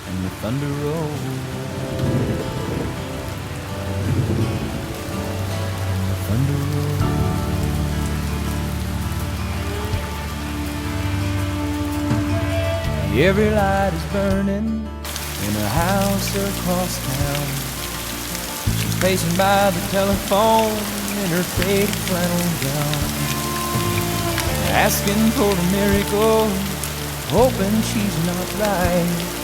and the thunder rolls. The thunder rolls. Every light is burning in a house across town. She's pacing by the telephone in her faded flannel gown, asking for a miracle, hoping she's not right.